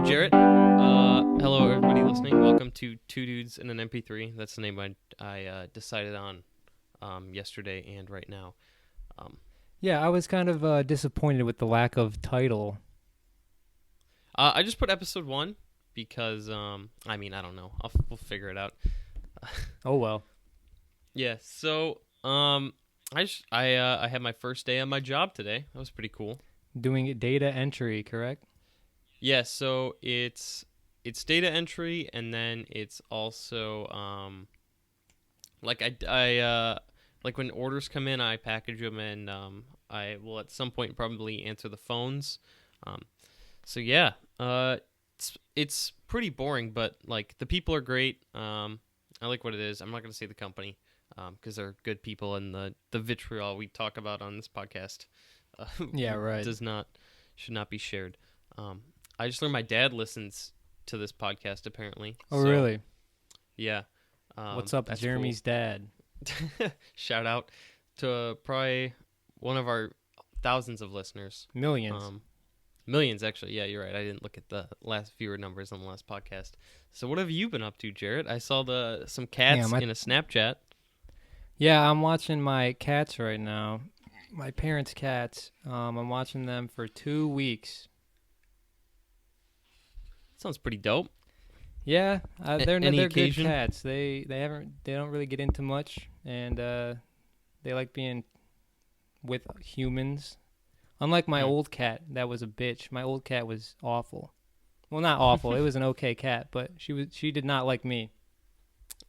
Jarrett. Hello, everybody listening. Welcome to Two Dudes in an MP3. That's the name I decided on yesterday and right now. Yeah, I was kind of disappointed with the lack of title. I just put episode 1 because, I don't know. We'll figure it out. Oh, well. Yeah, so I had my first day on my job today. That was pretty cool. Doing data entry, correct? Yeah, so it's data entry, and then it's also like when orders come in, I package them, and I will at some point probably answer the phones. So yeah, it's pretty boring, but like the people are great. I like what it is. I'm not gonna say the company because they're good people, and the vitriol we talk about on this podcast Yeah, right. should not be shared. I just learned my dad listens to this podcast, apparently. Oh, so, really? Yeah. What's up, Jeremy's dad? Shout out to probably one of our thousands of listeners. Millions. Millions, actually. Yeah, you're right. I didn't look at the last viewer numbers on the last podcast. So what have you been up to, Jarrett? I saw some cats in a Snapchat. Yeah, I'm watching my cats right now. My parents' cats. I'm watching them for 2 weeks. Sounds pretty dope. Yeah, they're occasion? good cats. They don't really get into much, and they like being with humans. Unlike my old cat, that was a bitch. My old cat was awful. Well, not awful. It was an okay cat, but she did not like me.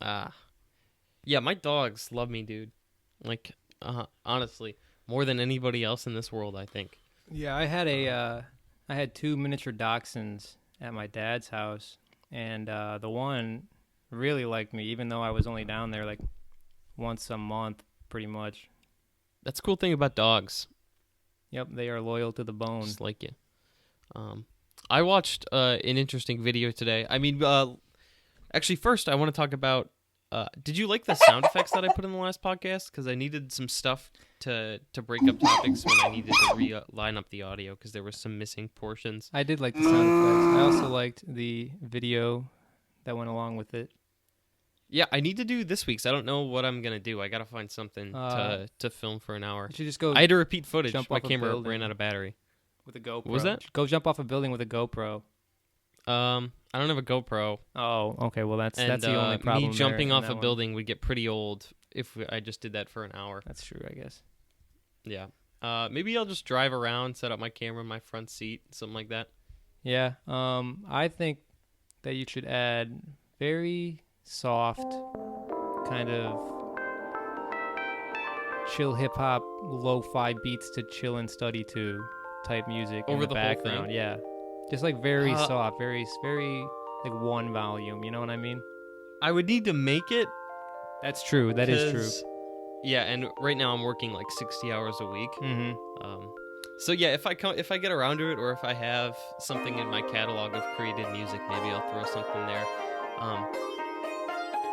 Yeah, my dogs love me, dude. Like, honestly, more than anybody else in this world, I think. Yeah, I had 2 miniature dachshunds at my dad's house, and the one really liked me, even though I was only down there like once a month, pretty much. That's the cool thing about dogs. Yep, they are loyal to the bone. Just like you. I watched an interesting video today. Actually, first I want to talk about. Did you like the sound effects that I put in the last podcast? Because I needed some stuff to break up topics when I needed to line up the audio because there were some missing portions. I did like the sound effects. I also liked the video that went along with it. Yeah, I need to do this week's. I don't know what I'm gonna do. I gotta find something to film for an hour. You should just go. I had to repeat footage. My camera ran out of battery. With a GoPro. What was that? Go jump off a building with a GoPro. I don't have a GoPro. Oh, okay. Well, that's the only problem. Me jumping off a building would get pretty old if I just did that for an hour. That's true, I guess. Yeah. Maybe I'll just drive around, set up my camera in my front seat, something like that. Yeah. I think that you should add very soft, kind of chill hip hop, lo-fi beats to chill and study to type music over in the background. Whole thing? Yeah. Just like very soft, very like one volume, you know what I mean? I would need to make it. That's true. That is true. Yeah, and right now I'm working like 60 hours a week. Mm-hmm. So yeah, if I get around to it, or if I have something in my catalog of created music, maybe I'll throw something there.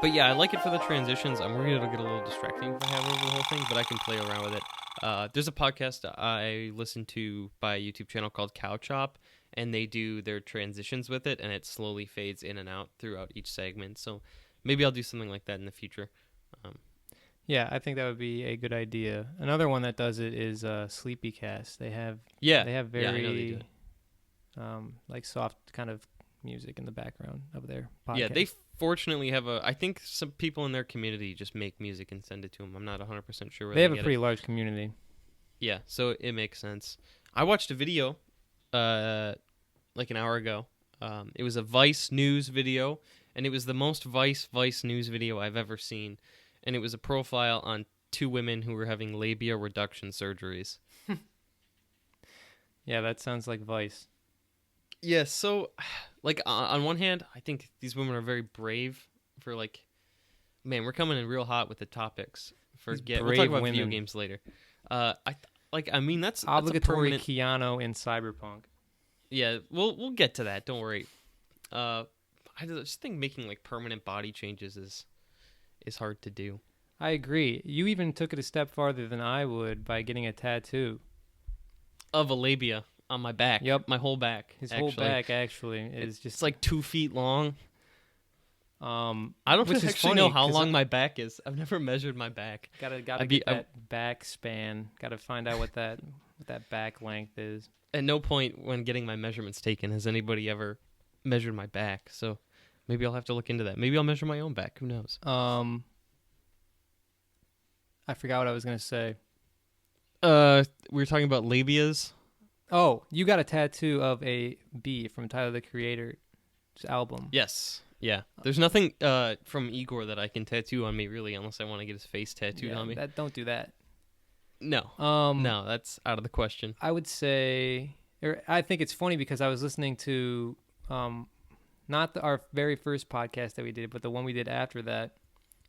But yeah, I like it for the transitions. I'm worried it'll get a little distracting if I have over the whole thing, but I can play around with it. There's a podcast I listen to by a YouTube channel called Cow Chop, and they do their transitions with it, and it slowly fades in and out throughout each segment. So maybe I'll do something like that in the future. Yeah, I think that would be a good idea. Another one that does it is Sleepycast. They have very I know they do. like soft kind of music in the background of their podcast. Yeah, they fortunately have I think some people in their community just make music and send it to them. I'm not 100% sure where they have a get pretty it. large community. Yeah, so it makes sense. I watched a video like an hour ago. It was a Vice News video, and it was the most Vice News video I've ever seen. And it was a profile on 2 women who were having labia reduction surgeries. Yeah, that sounds like Vice. Yeah, so, like, on one hand, I think these women are very brave for, like, man, we're coming in real hot with the topics. We'll talk about video games later. That's obligatory that's Keanu in Cyberpunk. Yeah, we'll get to that. Don't worry. I just think making like permanent body changes is hard to do. I agree. You even took it a step farther than I would by getting a tattoo. Of a labia. on my back. Yep. My whole back. His actually. whole back actually is just It's like 2 feet long. I don't which is actually funny, know how 'cause long my back is. I've never measured my back. Gotta I'd get that back span. Gotta find out what that back length is. At no point when getting my measurements taken has anybody ever measured my back. So maybe I'll have to look into that. Maybe I'll measure my own back. Who knows? I forgot what I was gonna say. We were talking about labias. Oh, you got a tattoo of a bee from Tyler the Creator's album. Yes. Yeah. There's nothing from Igor that I can tattoo on me really, unless I want to get his face tattooed on me. Don't do that. No. No, that's out of the question. I would say, I think it's funny because I was listening to, not our very first podcast that we did, but the one we did after that,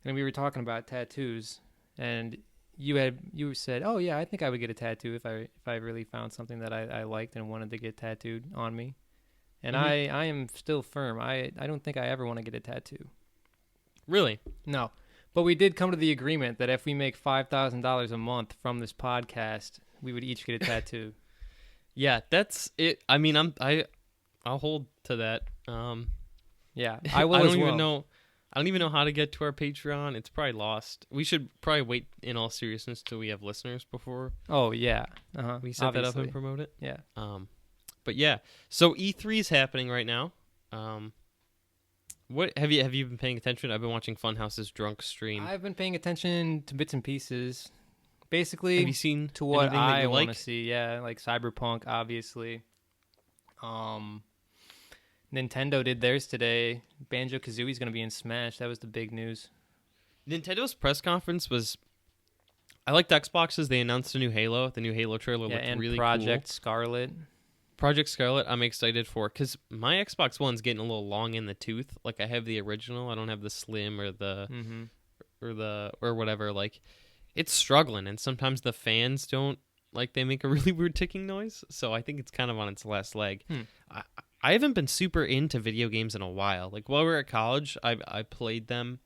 and we were talking about tattoos, and you said, "Oh yeah, I think I would get a tattoo if I really found something that I liked and wanted to get tattooed on me." And I am still firm. I don't think I ever want to get a tattoo. Really? No. But we did come to the agreement that if we make $5,000 a month from this podcast, we would each get a tattoo. Yeah, that's it. I mean, I'll hold to that. Yeah, I will. I don't even know how to get to our Patreon. It's probably lost. We should probably wait in all seriousness till we have listeners before. Oh yeah, we set that up and promote it. Yeah. But yeah, so E3 is happening right now. What have you been paying attention? I've been watching Funhouse's drunk stream. I've been paying attention to bits and pieces. Basically, have you seen to what I want to like? see? Yeah, like Cyberpunk, obviously. Nintendo did theirs today. Banjo-Kazooie's going to be in Smash. That was the big news. Nintendo's press conference was... I liked Xbox's. They announced a new Halo. The new Halo trailer looked really Project cool. Scarlet. Project Scarlet, I'm excited for, because my Xbox One's getting a little long in the tooth. Like, I have the original. I don't have the Slim or the... or whatever. Like, it's struggling, and sometimes the fans don't... Like, they make a really weird ticking noise. So I think it's kind of on its last leg. I haven't been super into video games in a while. Like, while we were at college, I played them.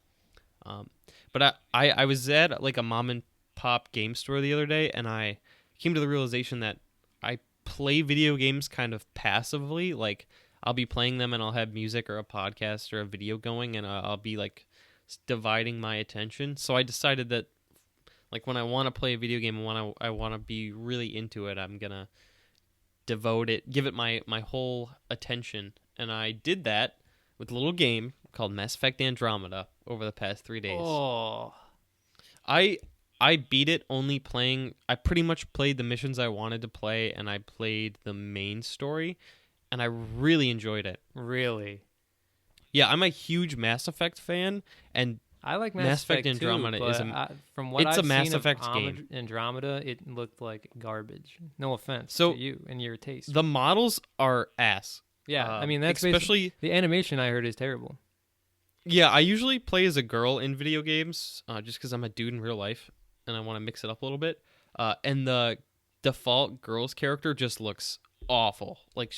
But I was at, like, a mom and pop game store the other day, and I came to the realization that I play video games kind of passively. Like, I'll be playing them, and I'll have music or a podcast or a video going, and I'll be, like, dividing my attention. So I decided that, like, when I want to play a video game and I want to be really into it, I'm going to give it my whole attention. And I did that with a little game called Mass Effect Andromeda over the past 3 days. Oh. I beat it only playing... I pretty much played the missions I wanted to play, and I played the main story, and I really enjoyed it. Really? Yeah, I'm a huge Mass Effect fan, and I like Mass Effect Andromeda too, but from what I've seen Mass of Effect game. Andromeda, it looked like garbage. No offense to you and your taste. The models are ass. Yeah, I mean, that's especially the animation I heard is terrible. Yeah, I usually play as a girl in video games, just because I'm a dude in real life, and I want to mix it up a little bit. And the default girl's character just looks awful. Like,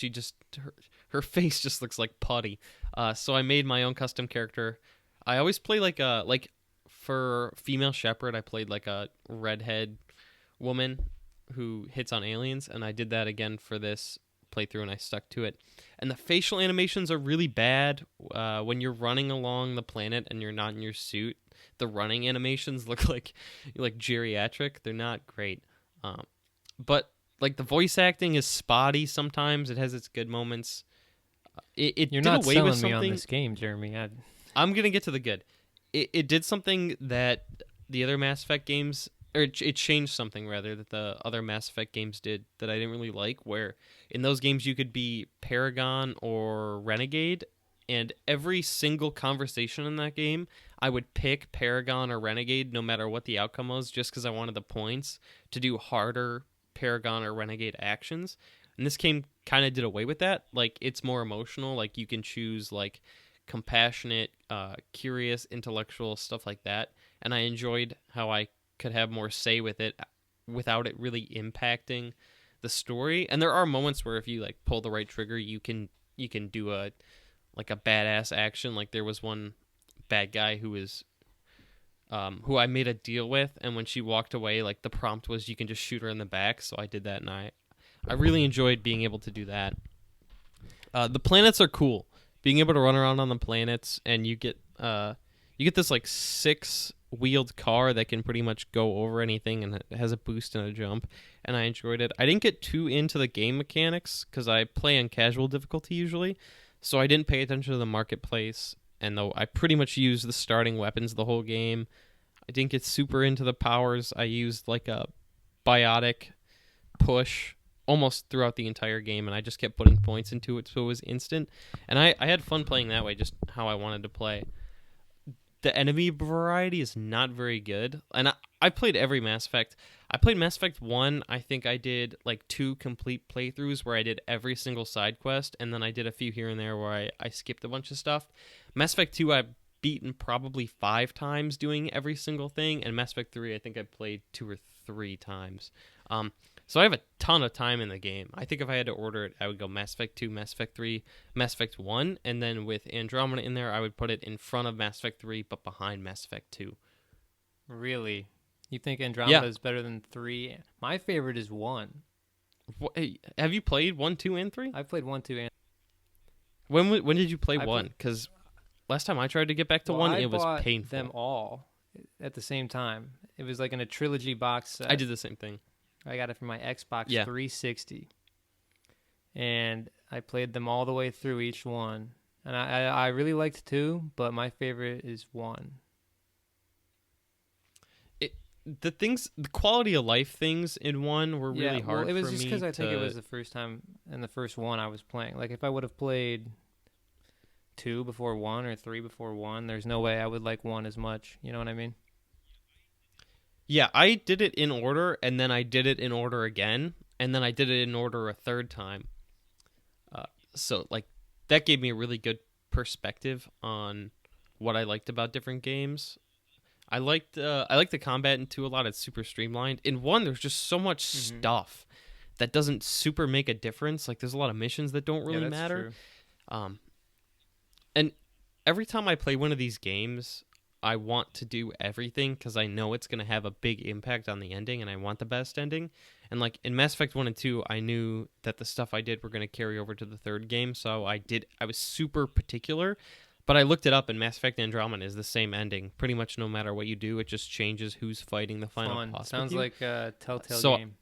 her face just looks like putty. So I made my own custom character. I always play for female shepherd, I played like a redhead woman who hits on aliens, and I did that again for this playthrough, and I stuck to it. And the facial animations are really bad. When you're running along the planet and you're not in your suit, the running animations look like geriatric. They're not great. But like, the voice acting is spotty sometimes. It has its good moments. It You're did not away selling with something. me on this game, Jeremy. I'm gonna get to the good. It did something that the other Mass Effect games, or it changed something rather that the other Mass Effect games did that I didn't really like. Where in those games you could be Paragon or Renegade, and every single conversation in that game, I would pick Paragon or Renegade no matter what the outcome was, just because I wanted the points to do harder Paragon or Renegade actions. And this game kind of did away with that. Like, it's more emotional. Like, you can choose like compassionate, curious, intellectual, stuff like that. And I enjoyed how I could have more say with it without it really impacting the story. And there are moments where if you like pull the right trigger, you can do a badass action. Like, there was one bad guy who who I made a deal with, and when she walked away, like, the prompt was you can just shoot her in the back. So I did that, and I really enjoyed being able to do that. The planets are cool. Being able to run around on the planets, and you get this like 6-wheeled car that can pretty much go over anything, and it has a boost and a jump. And I enjoyed it. I didn't get too into the game mechanics because I play on casual difficulty usually, so I didn't pay attention to the marketplace. And though I pretty much used the starting weapons the whole game, I didn't get super into the powers. I used like a biotic push almost throughout the entire game, and I just kept putting points into it so it was instant. And I had fun playing that way, just how I wanted to play. The enemy variety is not very good, and I played every Mass Effect. I played Mass Effect 1. I think I did like 2 complete playthroughs where I did every single side quest, and then I did a few here and there where I skipped a bunch of stuff. Mass Effect 2 I've beaten probably 5 times doing every single thing, and Mass Effect 3 I think I played 2 or 3 times. So I have a ton of time in the game. I think if I had to order it, I would go Mass Effect 2, Mass Effect 3, Mass Effect 1, and then with Andromeda in there, I would put it in front of Mass Effect 3, but behind Mass Effect 2. Really? You think Andromeda is better than 3? My favorite is 1. Hey, have you played 1, 2, and 3? I've played 1, 2, and... When did you play 1? Because last time I tried to get back to 1, it was painful. Them all at the same time. It was like in a trilogy box set. I did the same thing. I got it from my Xbox 360. And I played them all the way through each one. And I really liked 2, but my favorite is 1. The quality of life things in 1 were really hard for me. It was just because I think it was the first time and the first one I was playing. Like if I would have played 2 before 1 or 3 before 1, there's no way I would like 1 as much. You know what I mean? Yeah, I did it in order, and then I did it in order again, and then I did it in order a third time. So, like, that gave me a really good perspective on what I liked about different games. I liked the combat in 2 a lot. It's super streamlined. In 1, there's just so much stuff that doesn't super make a difference. Like, there's a lot of missions that don't really matter. True. And every time I play one of these games, I want to do everything because I know it's going to have a big impact on the ending, and I want the best ending. And like in Mass Effect 1 and 2, I knew that the stuff I did were going to carry over to the third game, so I was super particular. But I looked it up, and Mass Effect Andromeda is the same ending. Pretty much no matter what you do, it just changes who's fighting the final boss. Sounds like a Telltale game.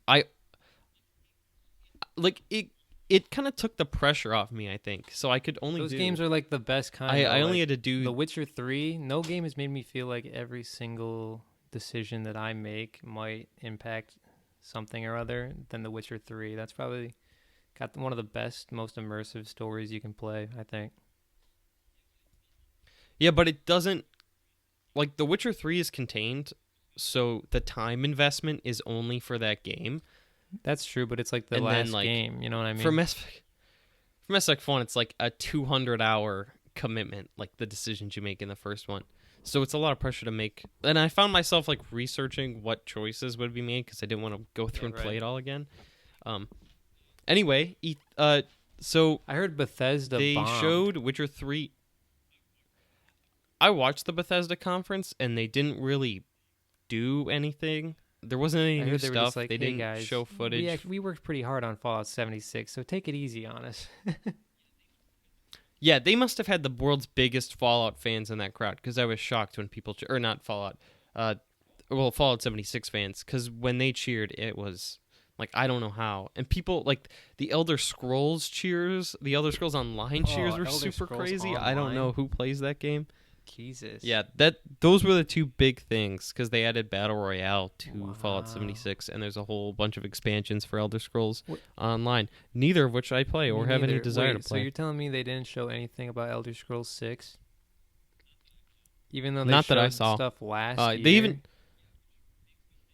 It kind of took the pressure off me, I think. So I could only Those games are like the best kind. I only had to do... The Witcher 3, no game has made me feel like every single decision that I make might impact something or other than The Witcher 3. That's probably got one of the best, most immersive stories you can play, I think. Yeah, but it doesn't... Like, The Witcher 3 is contained, so the time investment is only for that game. That's true, but it's like the last game. You know what I mean? For Mass Effect 1, it's like a 200-hour commitment, like the decisions you make in the first one. So it's a lot of pressure to make. And I found myself like researching what choices would be made because I didn't want to go through and play it all again. Anyway, so I heard Bethesda showed Witcher 3. I watched the Bethesda conference, and they didn't really do anything. There wasn't any new stuff. They didn't show footage. We worked pretty hard on Fallout 76, so take it easy on us. Yeah, they must have had the world's biggest Fallout fans in that crowd, because I was shocked when people... Or not Fallout. Fallout 76 fans, because when they cheered, it was... Like, I don't know how. And people, like, the Elder Scrolls cheers, the Elder Scrolls Online cheers were super crazy. Online. I don't know who plays that game. Jesus. Yeah, those were the two big things, because they added Battle Royale to Fallout 76, and there's a whole bunch of expansions for Elder Scrolls Online, neither of which I play or have any desire to play. So you're telling me they didn't show anything about Elder Scrolls 6? Even though they Not showed that I saw. Stuff last year? They even...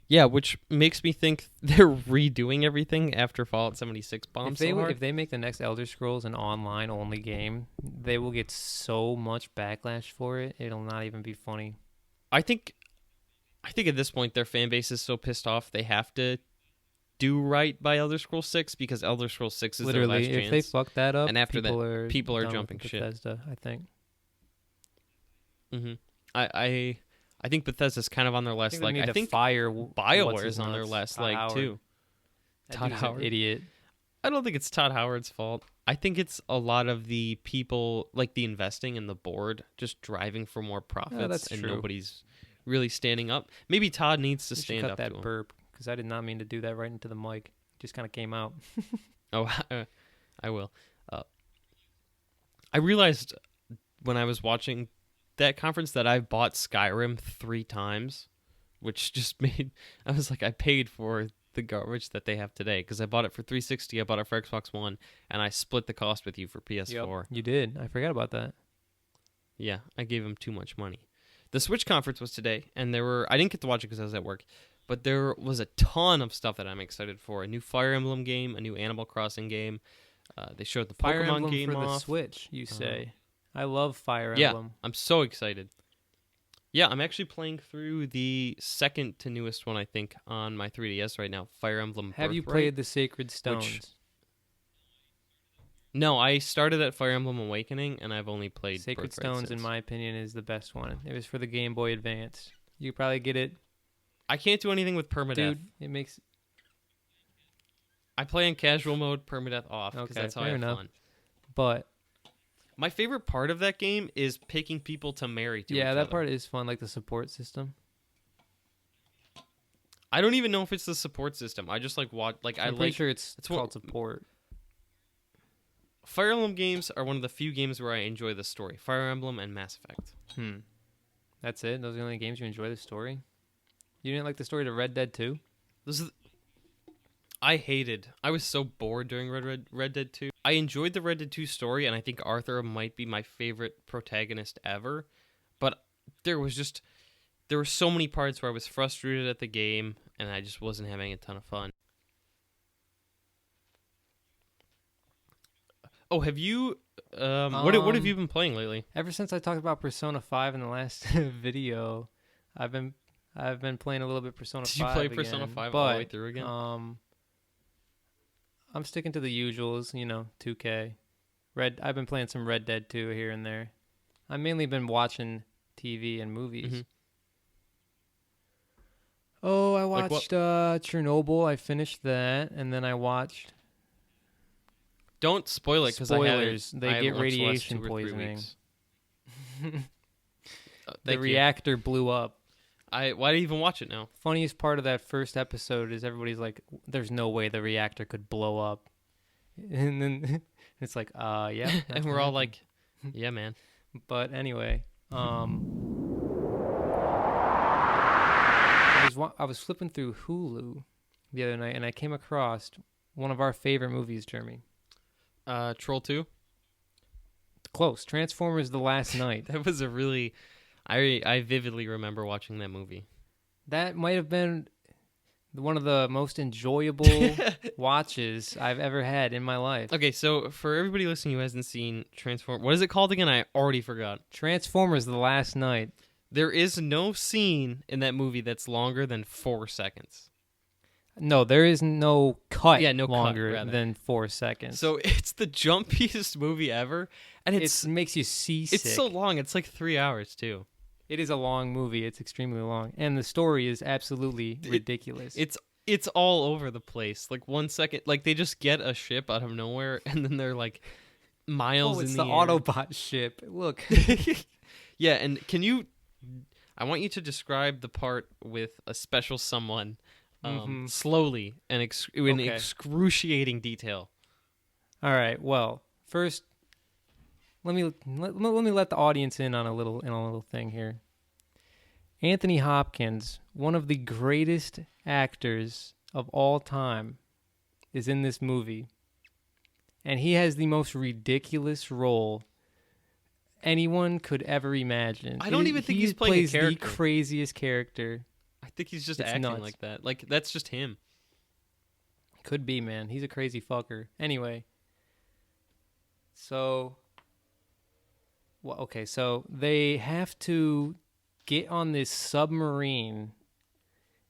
Yeah, which makes me think they're redoing everything after Fallout 76 bombed so hard. If they make the next Elder Scrolls an online-only game, they will get so much backlash for it, it'll not even be funny. I think at this point their fan base is so pissed off they have to do right by Elder Scrolls 6 because Elder Scrolls 6 is their last chance. Literally, if they fuck that up, and after people are jumping shit. Bethesda, I think. Mm-hmm. I think Bethesda's kind of on their last leg. I think fire BioWare is on their last leg too. Todd Howard. Idiot. I don't think it's Todd Howard's fault. I think it's a lot of the people, like the investing in the board, just driving for more profits, that's and true. nobody's really standing up. Maybe Todd needs to You should stand cut up that to him. burp, because I did not mean to do that right into the mic. It just kind of came out. Oh, I will. I realized when I was watching that conference that I've bought Skyrim 3 times, which just made... I was like, I paid for the garbage that they have today, because I bought it for 360, I bought it for Xbox One, and I split the cost with you for PS4. Yep, you did. I forgot about that. Yeah, I gave him too much money. The Switch conference was today, and I didn't get to watch it because I was at work, but there was a ton of stuff that I'm excited for. A new Fire Emblem game, a new Animal Crossing game. They showed the Fire Pokemon Emblem game for the off. Switch, you say? I love Fire Yeah, Emblem. I'm so excited. Yeah, I'm actually playing through the second to newest one, I think, on my 3DS right now, Fire Emblem Have you Birthright. played the Sacred Stones? No, I started at Fire Emblem Awakening, and I've only played Sacred Birthright Stones, since. in my opinion, is the best one. It was for the Game Boy Advance. You could probably get it. I can't do anything with permadeath. Dude, it makes... I play in casual mode, permadeath off, because Okay, that's how I fair have enough. fun. But, My favorite part of that game is picking people to marry to each yeah, other. that part is fun, like the support system. I don't even know if it's the support system. I just watch. I'm pretty sure it's it's what- called support. Fire Emblem games are one of the few games where I enjoy the story. Fire Emblem and Mass Effect. That's it? Those are the only games you enjoy the story? You didn't like the story to Red Dead 2? I was so bored during Red Dead 2. I enjoyed the Red Dead 2 story, and I think Arthur might be my favorite protagonist ever. But there were so many parts where I was frustrated at the game, and I just wasn't having a ton of fun. Oh, have you... what have you been playing lately? Ever since I talked about Persona 5 in the last video, I've been playing a little bit Persona 5 Did you play again, Persona 5 but, all the way through again? I'm sticking to the usuals, 2K. I've been playing some Red Dead 2 here and there. I've mainly been watching TV and movies. Mm-hmm. Oh, I watched Chernobyl. I finished that, and then I watched... Don't spoil it, because Spoilers. They I get haven't watched the last radiation 2 or 3 poisoning. weeks. The reactor blew up. Why do you even watch it now? Funniest part of that first episode is everybody's like, "There's no way the reactor could blow up," and then it's like, yeah," And we're all like, "Yeah, man." But anyway, I was flipping through Hulu the other night, and I came across one of our favorite movies, Jeremy. Troll 2? Close. Transformers: The Last Night. That was a really... I vividly remember watching that movie. That might have been one of the most enjoyable watches I've ever had in my life. Okay, so for everybody listening who hasn't seen Transformers... What is it called again? I already forgot. Transformers: The Last Night. There is no scene in that movie that's longer than 4 seconds. No, there is no cut longer rather. than 4 seconds. So it's the jumpiest movie ever, and it makes you seasick. It's so long. It's like 3 hours, too. It is a long movie. It's extremely long. And the story is absolutely ridiculous. It's all over the place. Like 1 second, like they just get a ship out of nowhere, and then they're like miles in the air. It's the Autobot ship. Look. Yeah, and I want you to describe the part with a special someone slowly and in excruciating detail. All right. Well, first, let me let the audience in on a little thing here. Anthony Hopkins, one of the greatest actors of all time, is in this movie, and he has the most ridiculous role anyone could ever imagine. I don't even think he's playing a character. He plays the craziest character. I think he's just It's acting nuts. like that. Like, that's just him. Could be, man. He's a crazy fucker. Anyway. So they have to get on this submarine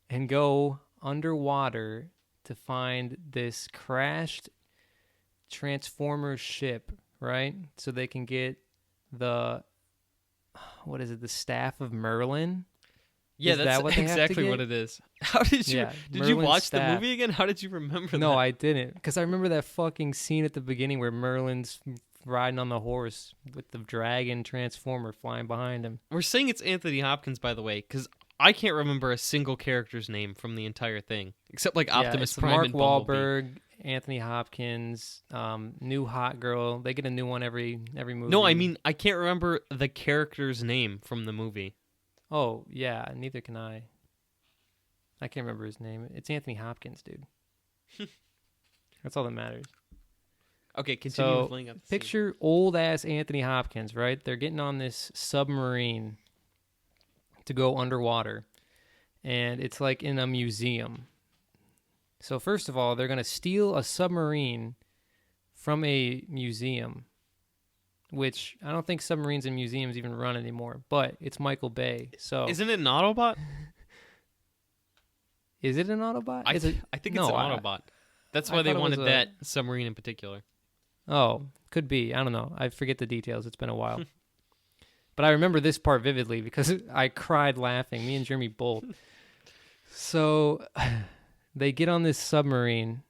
and go underwater to find this crashed Transformers ship, right? So they can get the Staff of Merlin. Yeah, Is that's that what they have to exactly what get? it is. How did you Yeah, did you Merlin's watch the staff. movie again? How did you remember that? No, I didn't, because I remember that fucking scene at the beginning where Merlin's riding on the horse with the dragon transformer flying behind him. We're saying it's Anthony Hopkins, by the way, because I can't remember a single character's name from the entire thing, except like Yeah, Optimus it's Prime Mark and Bumblebee. Wahlberg, Anthony Hopkins, new hot girl. They get a new one every movie. No, I mean I can't remember the character's name from the movie. Oh yeah, neither can I. I can't remember his name. It's Anthony Hopkins, dude. That's all that matters. Okay, continue So with laying out the scene. picture old ass Anthony Hopkins, right? They're getting on this submarine to go underwater, and it's like in a museum. So first of all, they're gonna steal a submarine from a museum, which I don't think submarines in museums even run anymore. But it's Michael Bay, so Isn't it an Autobot? is it an Autobot? I It's a- think no, it's an I- Autobot. That's I why they thought it was wanted a- that submarine in particular. Oh, could be. I don't know. I forget the details. It's been a while. But I remember this part vividly because I cried laughing. Me and Jeremy both. So they get on this submarine,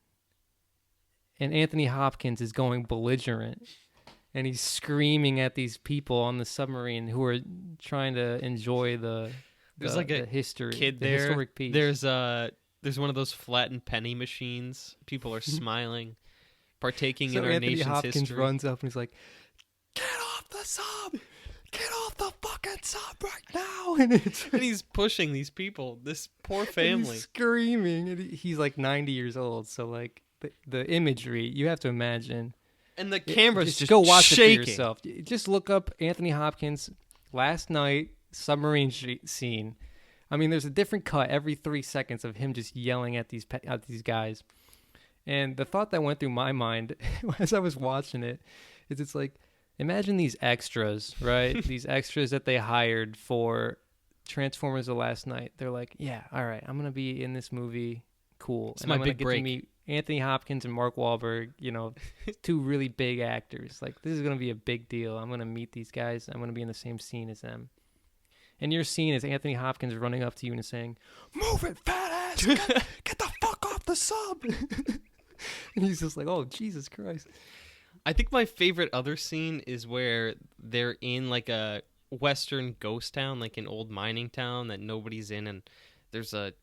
and Anthony Hopkins is going belligerent. And he's screaming at these people on the submarine who are trying to enjoy There's like a the history, kid the there. historic piece. There's one of those flattened penny machines. People are smiling, partaking So in our Anthony nation's Hopkins history. runs up and he's like, "Get off the sub! Get off the fucking sub right now!" And it's And he's pushing these people, this poor and family. he's screaming, and he's like 90 years old. So like the imagery, you have to imagine. And the camera's just go watch shaking. it for yourself. Just look up Anthony Hopkins last night submarine scene. I mean, there's a different cut every 3 seconds of him just yelling at these guys. And the thought that went through my mind as I was watching it is, it's like, imagine these extras, right? These extras that they hired for Transformers the Last Night. They're like, yeah, all right, I'm gonna be in this movie. Cool. It's and my I'm gonna big get break. to meet Anthony Hopkins and Mark Wahlberg, two really big actors. Like, this is going to be a big deal. I'm going to meet these guys. I'm going to be in the same scene as them. And your scene is Anthony Hopkins running up to you and saying, "Move it, fat ass! Get the fuck off the sub!" And he's just like, "Oh, Jesus Christ." I think my favorite other scene is where they're in like a western ghost town, like an old mining town that nobody's in, and there's a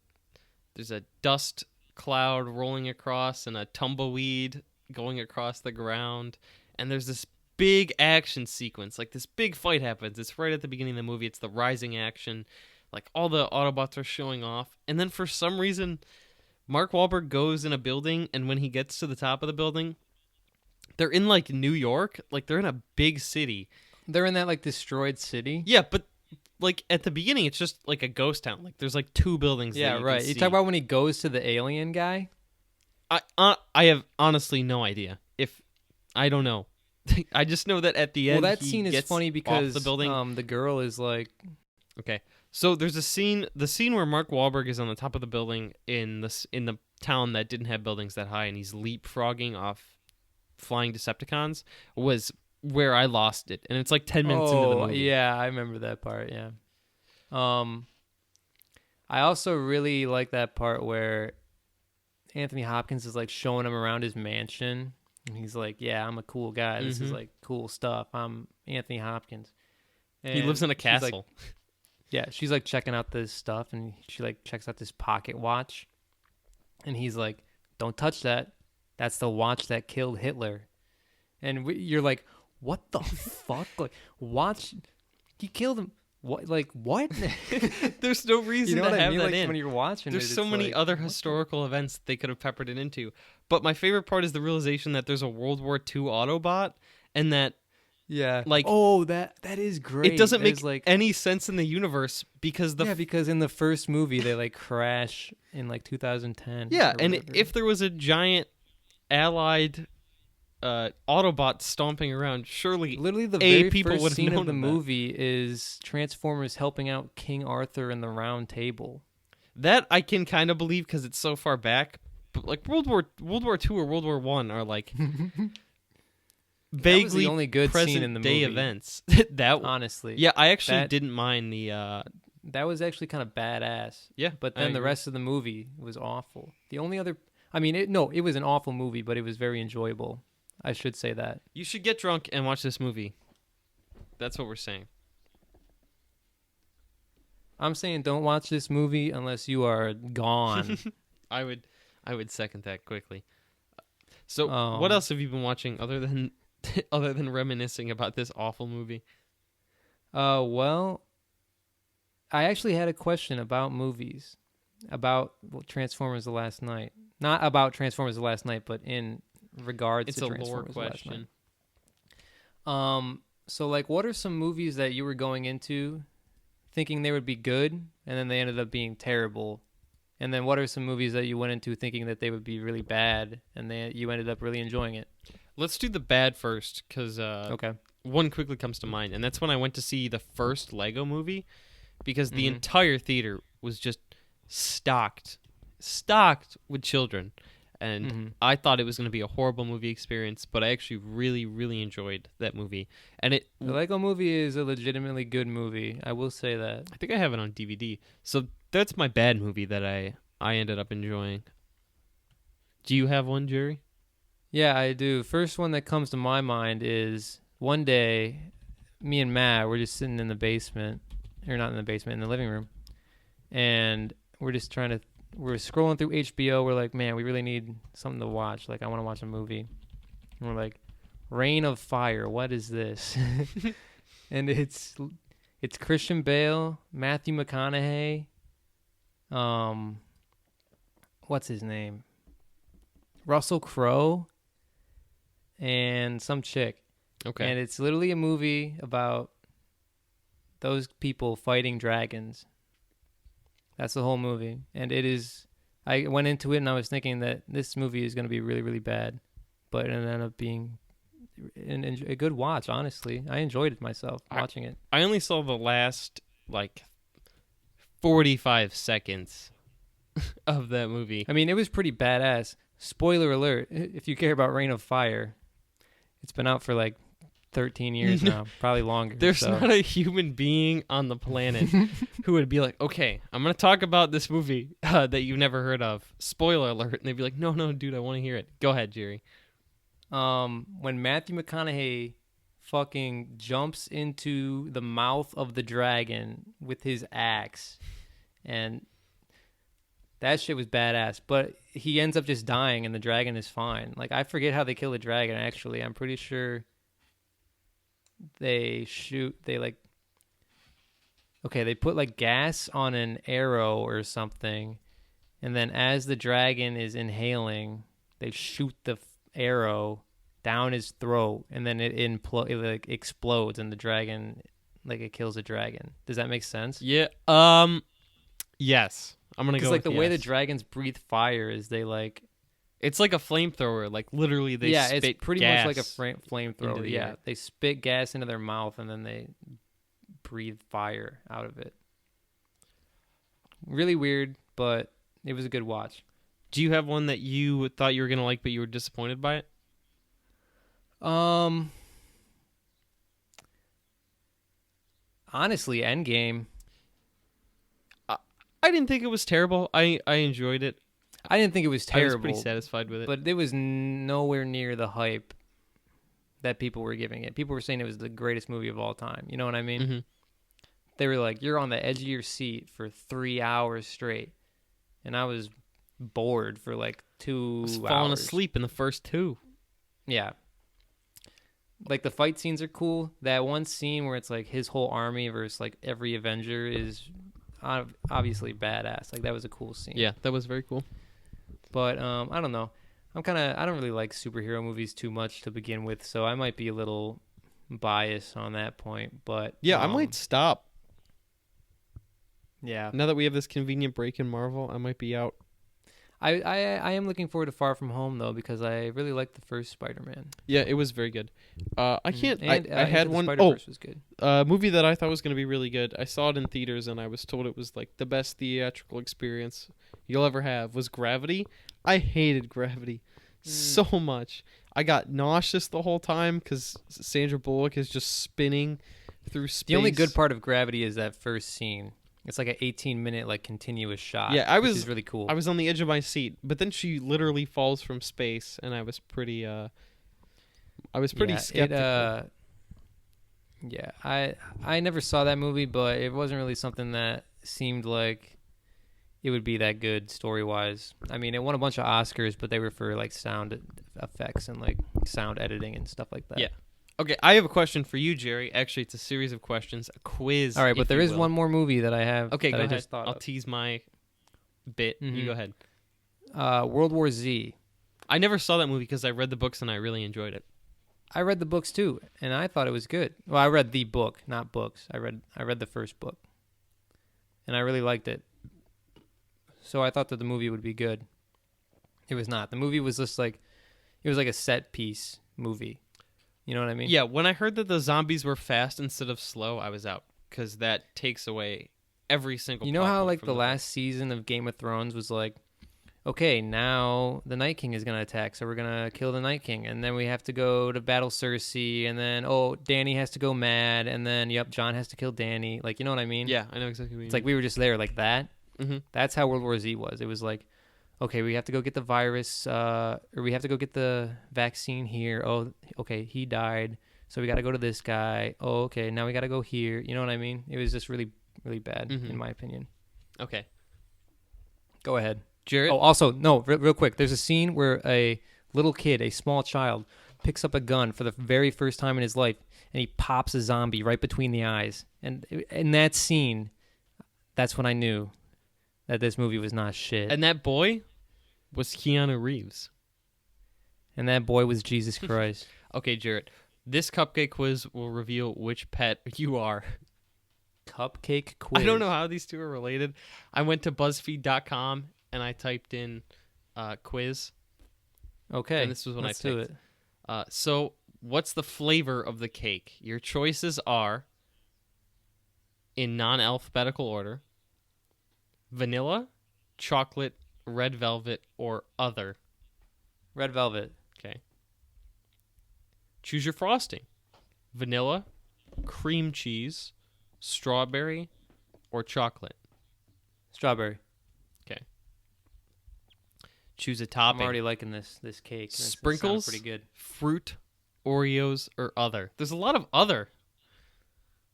dust cloud rolling across and a tumbleweed going across the ground, and there's this big action sequence. Like, this big fight happens. It's right at the beginning of the movie. It's the rising action. Like, all the Autobots are showing off, and then for some reason Mark Wahlberg goes in a building, and when he gets to the top of the building, they're in like New York. Like, they're in a big city. They're in that like destroyed city. Yeah, but like at the beginning, it's just like a ghost town. Like, there's like two buildings. Yeah, that you right. Can You see. talk about when he goes to the alien guy. I have honestly no idea. I don't know. I just know that at the end, Well, that he scene is gets funny because off the building. the girl is like, Okay, so there's a scene. The scene where Mark Wahlberg is on the top of the building in the town that didn't have buildings that high, and he's leapfrogging off flying Decepticons, was where I lost it, and it's like 10 minutes into the movie. Yeah, I remember that part. Yeah. I also really like that part where Anthony Hopkins is like showing him around his mansion, and he's like, "Yeah, I'm a cool guy. This is like cool stuff. I'm Anthony Hopkins." And He lives in a she's like- castle. yeah, she's like checking out this stuff, and she like checks out this pocket watch, and he's like, "Don't touch that. That's the watch that killed Hitler." And you're like, "What the fuck? Like, watch? He killed him? What? Like, what?" There's no reason You know to what I have mean? that Like, in. when you're watching, There's it, so it's many like, other what the- historical events they could have peppered it into. But my favorite part is the realization that there's a World War II Autobot, and that Yeah. like, oh, that is great. it doesn't That make is, like, any sense in the universe because the yeah, because in the first movie they like crash in like 2010. yeah, or and whatever. if there was a giant allied Autobot stomping around, surely literally the A, very people first would've scene known of the of that. movie is Transformers helping out King Arthur in the Round Table. that I can kind of believe because it's so far back. But like World War II or World War One are like vaguely was the only good scene present in the day movie. events. That Honestly, yeah, I actually That- didn't mind the that was actually kind of badass. Yeah, But I then the agree. rest of the movie was awful. The only other, I mean, it was an awful movie, but it was very enjoyable. I should say that. You should get drunk and watch this movie. That's what we're saying. I'm saying don't watch this movie unless you are gone. I would second that quickly. So, what Um, else have you been watching other than other than reminiscing about this awful movie? Well, I actually had a question about movies, about Transformers: The Last Night. Not about Transformers: The Last Night, but in regards It's to a lore Transformers: The Last Night. question. So like, what are some movies that you were going into thinking they would be good, and then they ended up being terrible? And then what are some movies that you went into thinking that they would be really bad, and you ended up really enjoying it? Let's do the bad first, because Okay. one quickly comes to mind, and that's when I went to see the first Lego movie, because the Mhm. entire theater was just stocked with children, and Mhm. I thought it was going to be a horrible movie experience, but I actually really, really enjoyed that movie, and The Lego Movie is a legitimately good movie. I will say that. I think I have it on DVD. So that's my bad movie that I ended up enjoying. Do you have one, Jerry? Yeah, I do. First one that comes to my mind is one day, me and Matt were just sitting in the basement, or not in the basement, in the living room, and we're just we're scrolling through HBO. We're like, man, we really need something to watch. Like, I want to watch a movie. And we're like, Reign of Fire. What is this? And it's Christian Bale, Matthew McConaughey, what's his name? Russell Crowe, and some chick. Okay. And it's literally a movie about those people fighting dragons. That's the whole movie. And it is, I went into it and I was thinking that this movie is going to be really, really bad. But it ended up being a good watch, honestly. I enjoyed it myself watching it. I only saw the last, 45 seconds of that movie. I mean, it was pretty badass. Spoiler alert, if you care about Reign of Fire, it's been out for 13 years now, probably longer. There's not a human being on the planet who would be like, okay, I'm going to talk about this movie that you've never heard of. Spoiler alert. And they'd be like, no, dude, I want to hear it. Go ahead, Jerry. When Matthew McConaughey fucking jumps into the mouth of the dragon with his axe, and that shit was badass. But he ends up just dying, and the dragon is fine. I forget how they kill the dragon. Actually, I'm pretty sure they put gas on an arrow or something, and then as the dragon is inhaling, they shoot the arrow down his throat, and then it explodes, and the dragon it kills the dragon. Does that make sense? Yeah. Yes. I'm gonna go Because with the way the yes. dragons breathe fire is they It's like a flamethrower. Literally, they spit it's pretty gas much like a flamethrower. into the Yeah, air. they spit gas into their mouth and then they breathe fire out of it. Really weird, but it was a good watch. Do you have one that you thought you were gonna like, but you were disappointed by it? Honestly, Endgame. I didn't think it was terrible. I enjoyed it. I didn't think it was I was terrible, pretty satisfied with it. but it was nowhere near the hype that people were giving it. People were saying it was the greatest movie of all time. You know what I mean? Mm-hmm. They were like, you're on the edge of your seat for 3 hours straight. And I was bored for 2 I was hours. falling asleep in the first two. Yeah. The fight scenes are cool. That one scene where it's his whole army versus every Avenger is obviously badass. That was a cool scene. Yeah, that was very cool. But I don't know. I don't really like superhero movies too much to begin with, so I might be a little biased on that point. But Yeah, I might stop. Yeah. Now that we have this convenient break in Marvel, I might be out. I am looking forward to Far From Home though, because I really liked the first Spider-Man. Yeah, it was very good. I can't. And, I had Into the one. Spider-Verse was good. Movie that I thought was going to be really good. I saw it in theaters, and I was told it was the best theatrical experience you'll ever have. Was Gravity? I hated Gravity so much. I got nauseous the whole time because Sandra Bullock is just spinning through space. The only good part of Gravity is that first scene. It's like an 18-minute like continuous shot. Yeah, which is really cool. I was on the edge of my seat, but then she literally falls from space, and I was pretty skeptical. Yeah, I never saw that movie, but it wasn't really something that seemed like it would be that good story-wise. I mean, it won a bunch of Oscars, but they were for like sound effects and like sound editing and stuff like that. Yeah. Okay, I have a question for you, Jerry. Actually, it's a series of questions, a quiz. All right, but if there you is will. one more movie that I have. Okay, that go I ahead. just thought I'll of. tease my bit. You Mhm. go ahead. World War Z. I never saw that movie because I read the books and I really enjoyed it. I read the books too, and I thought it was good. Well, I read the book, not books. I read the first book, and I really liked it. So I thought that the movie would be good. It was not. The movie was just like, it was like a set piece movie. You know what I mean? Yeah, when I heard that the zombies were fast instead of slow, I was out because that takes away every single. You know plot how point like from the book. last season of Game of Thrones was like, okay, now the Night King is gonna attack, so we're gonna kill the Night King, and then we have to go to battle Cersei, and then Dany has to go mad, and then Jon has to kill Dany. Like, you know what I mean? Yeah, I know exactly what you It's like we were just there like that. Mm-hmm. That's how World War Z was. It was like, okay, we have to go get the virus, or we have to go get the vaccine here. Oh, okay, he died, so we got to go to this guy. Oh, okay, now we got to go here. You know what I mean? It was just really, really bad, in my opinion. Okay, go ahead, Jared. Oh, also, no, real quick. There's a scene where a little kid, a small child, picks up a gun for the very first time in his life, and he pops a zombie right between the eyes. And in that scene, that's when I knew that this movie was not shit. And that boy was Keanu Reeves. And that boy was Jesus Christ. Okay, Jarrett. This cupcake quiz will reveal which pet you are. Cupcake quiz. I don't know how these two are related. I went to BuzzFeed.com and I typed in quiz. Okay. And this was when let's I do picked. it. So, what's the flavor of the cake? Your choices are, in non-alphabetical order, vanilla, chocolate, red velvet, or other. Red velvet. Okay. Choose your frosting. Vanilla, cream cheese, strawberry, or chocolate. Strawberry. Okay. Choose a topping. I'm already liking this cake. Sprinkles, pretty good. fruit, Oreos, or other. There's a lot of other.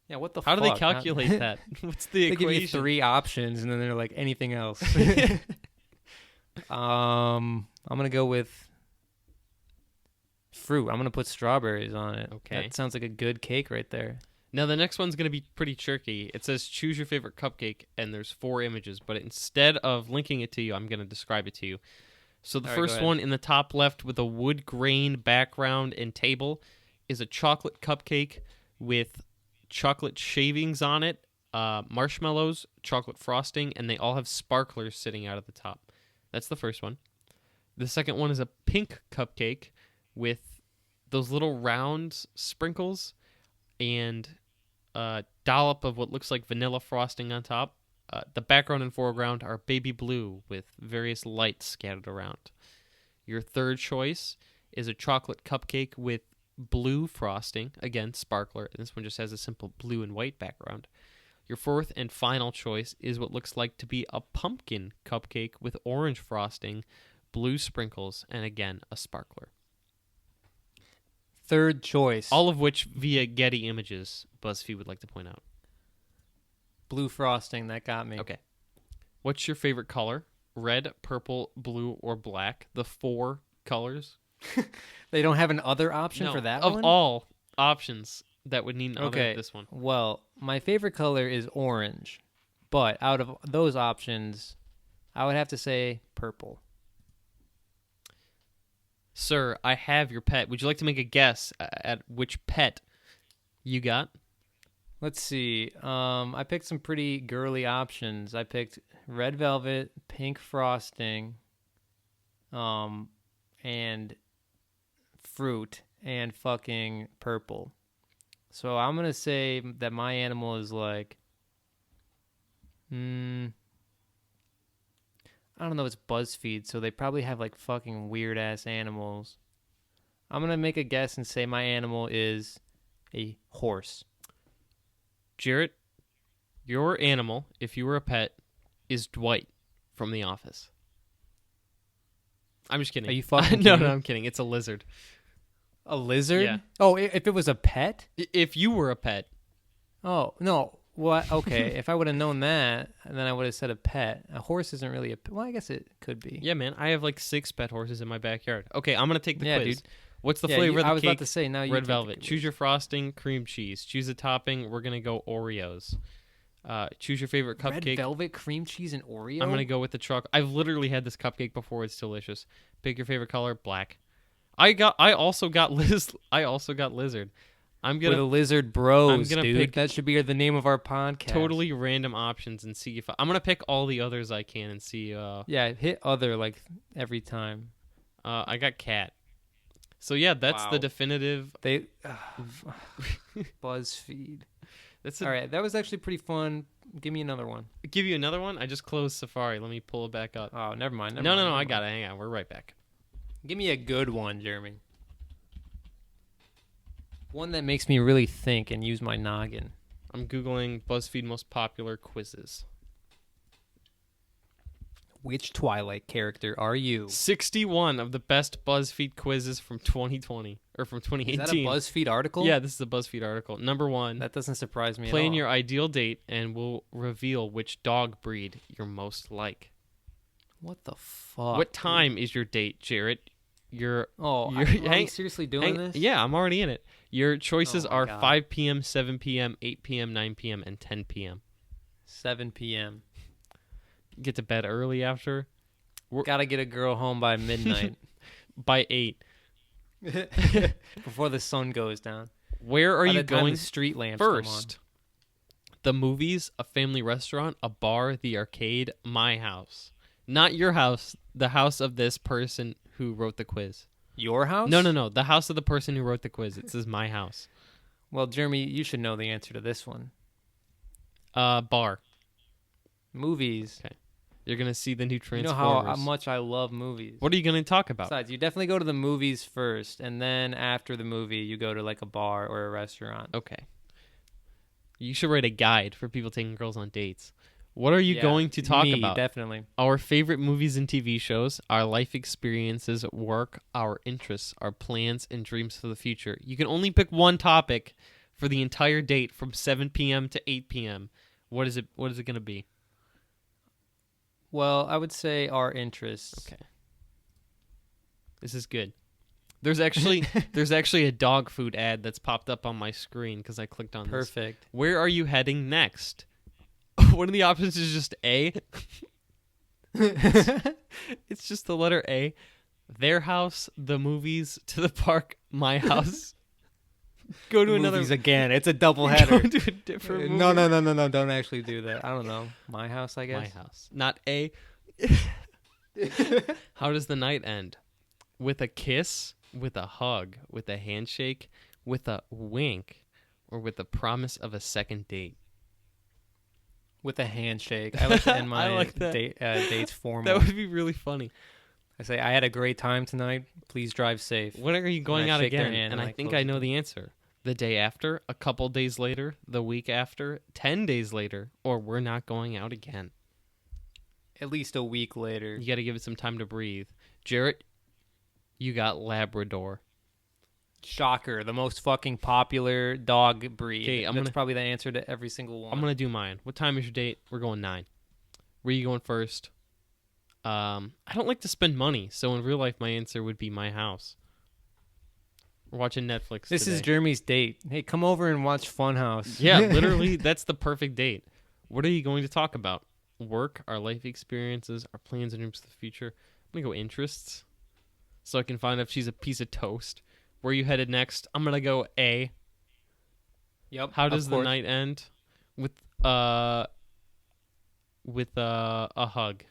Yeah, what the How fuck? do they calculate that? What's the They equation? give you 3 options, and then they're like, anything else. I'm going to go with fruit. I'm going to put strawberries on it. Okay. That sounds like a good cake right there. Now, the next one's going to be pretty tricky. It says choose your favorite cupcake, and there's 4 images. But instead of linking it to you, I'm going to describe it to you. So the All right, go first ahead. one in the top left with a wood grain background and table is a chocolate cupcake with chocolate shavings on it, marshmallows, chocolate frosting, and they all have sparklers sitting out of the top. That's the first one. The second one is a pink cupcake with those little round sprinkles and a dollop of what looks like vanilla frosting on top. The background and foreground are baby blue with various lights scattered around. Your third choice is a chocolate cupcake with blue frosting, again, sparkler. This one just has a simple blue and white background. Your fourth and final choice is what looks like to be a pumpkin cupcake with orange frosting, blue sprinkles, and again, a sparkler. Third choice. All of which via Getty Images, BuzzFeed would like to point out. Blue frosting. That got me. Okay. What's your favorite color? Red, purple, blue, or black? The 4 colors. They don't have an other option No, for that of one? all options that would need an other Okay. this one. Well, my favorite color is orange. But out of those options, I would have to say purple. Sir, I have your pet. Would you like to make a guess at which pet you got? Let's see. I picked some pretty girly options. I picked red velvet, pink frosting, and fruit, and fucking purple. So I'm gonna say that my animal is like, I don't know. It's BuzzFeed, so they probably have like fucking weird ass animals. I'm gonna make a guess and say my animal is a horse. Jarrett, Your animal, if you were a pet, is Dwight from The Office. I'm just kidding. Are you fucking No, kidding me? I'm kidding. It's a lizard. A lizard? Yeah. Oh, if it was a pet? If you were a pet. Oh, no. What? Okay, if I would have known that, then I would have said a pet. A horse isn't really a pet. Well, I guess it could be. Yeah, man. I have like 6 pet horses in my backyard. Okay, I'm going to take the quiz. Dude. What's the flavor of the I was cake? about to say, now you Red take velvet. the Choose your frosting, cream cheese. Choose a topping. We're going to go Oreos. Choose your favorite cupcake. Red velvet, cream cheese, and Oreo? I'm going to go with the chocolate. I've literally had this cupcake before. It's delicious. Pick your favorite color. Black. I also got lizard. I'm We're the gonna lizard bros, gonna dude. pick That should be the name of our podcast. totally random options and see if I'm gonna pick all the others I can and see. Yeah, hit other like every time. I got cat. So yeah, that's Wow. the definitive. They BuzzFeed. That's All right, that was actually pretty fun. Give me another one. Give you another one. I just closed Safari. Let me pull it back up. Oh, never mind. No, I got it. Hang on. We're right back. Give me a good one, Jeremy. One that makes me really think and use my noggin. I'm googling BuzzFeed most popular quizzes. Which Twilight character are you? 61 of the best BuzzFeed quizzes from 2020 or from Is 2018. that a BuzzFeed article? Yeah, this is a BuzzFeed article. Number 1. That doesn't surprise me at Plan all. your ideal date and we'll reveal which dog breed you're most like. What the fuck? What time is your date, Jarrett? Oh, you're- are we seriously doing this? Yeah, I'm already in it. Your choices Oh my are God. 5 p.m., 7 p.m., 8 p.m., 9 p.m., and 10 p.m. 7 p.m. Get to bed early after. Gotta get a girl home by midnight. By 8. Before the sun goes down. Where are By you the time going the street lamps come on. first? The movies, a family restaurant, a bar, the arcade, my house. Not your house, the house of this person who wrote the quiz. Your house? No. The house of the person who wrote the quiz. It says my house. Well, Jeremy, you should know the answer to this one. Bar. Movies. Okay. You're going to see the new You Transformers. know how much I love movies. What are you going to talk about? Besides, you definitely go to the movies first, and then after the movie, you go to like a bar or a restaurant. Okay. You should write a guide for people taking girls on dates. What are you Yeah, going to talk about? Definitely. Our favorite movies and TV shows, our life experiences, work, our interests, our plans and dreams for the future. You can only pick one topic for the entire date from 7 p.m. to 8 p.m. What is it going to be? Well, I would say our interests. Okay. This is good. There's actually a dog food ad that's popped up on my screen because I clicked on this. Perfect. Where are you heading next? One of the options is just A. It's just the letter A. Their house, the movies, to the park, my house. Go to another. Movies again. It's a double Go header. to a different movie. No. Don't actually do that. I don't know. My house, I guess. My house. Not A. How does the night end? With a kiss, with a hug, with a handshake, with a wink, or with the promise of a second date? With a handshake. I like to end my I like that. dates formal. That would be really funny. I say, I had a great time tonight. Please drive safe. When are you going I out shake their again? hand And and I I think close I the know door. the answer. The day after, a couple days later, the week after, 10 days later, or we're not going out again. At least a week later. You got to give it some time to breathe. Jarrett, you got Labrador. Shocker. The most fucking popular dog breed. Okay, That's probably the answer to every single one. I'm going to do mine. What time is your date? We're going 9. Where are you going first? I don't like to spend money, so in real life, my answer would be my house. We're watching Netflix This today. is Jeremy's date. Hey, come over and watch Funhouse. Yeah, literally, that's the perfect date. What are you going to talk about? Work, our life experiences, our plans and dreams for the future. I'm going to go interests, so I can find out if she's a piece of toast. Where are you headed next? I'm going to go A. Yep. How of does the course. night end? With a hug.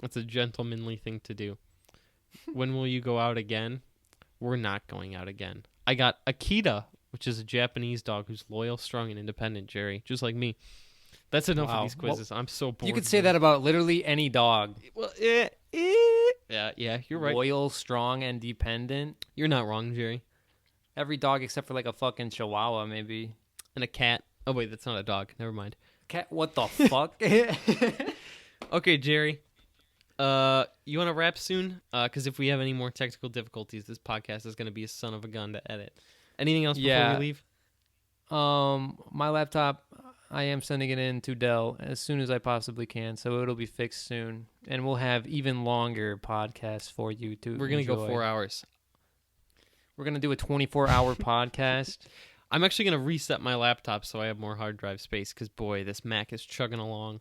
That's a gentlemanly thing to do. When will you go out again? We're not going out again. I got Akita, which is a Japanese dog who's loyal, strong, and independent, Jerry. Just like me. That's enough Wow. of these quizzes. I'm so bored. You could of say them. that about literally any dog. Well, yeah, you're right. Loyal, strong, and dependent. You're not wrong, Jerry. Every dog except for like a fucking chihuahua, maybe. And a cat. Oh, wait, that's not a dog. Never mind. What the fuck? Okay, Jerry. You want to wrap soon? Because if we have any more technical difficulties, this podcast is going to be a son of a gun to edit. Anything else before we leave? My laptop, I am sending it in to Dell as soon as I possibly can, so it'll be fixed soon, and we'll have even longer podcasts for you to. We're gonna go 4 hours. We're gonna do a 24-hour podcast. I'm actually gonna reset my laptop so I have more hard drive space. Because boy, this Mac is chugging along.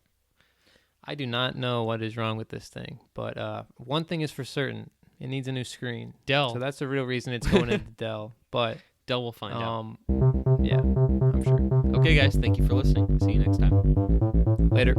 I do not know what is wrong with this thing, but one thing is for certain: it needs a new screen. Dell. So that's the real reason it's going into Dell. But Dell will find out. Yeah, I'm sure. Okay, guys, thank you for listening. See you next time. Later.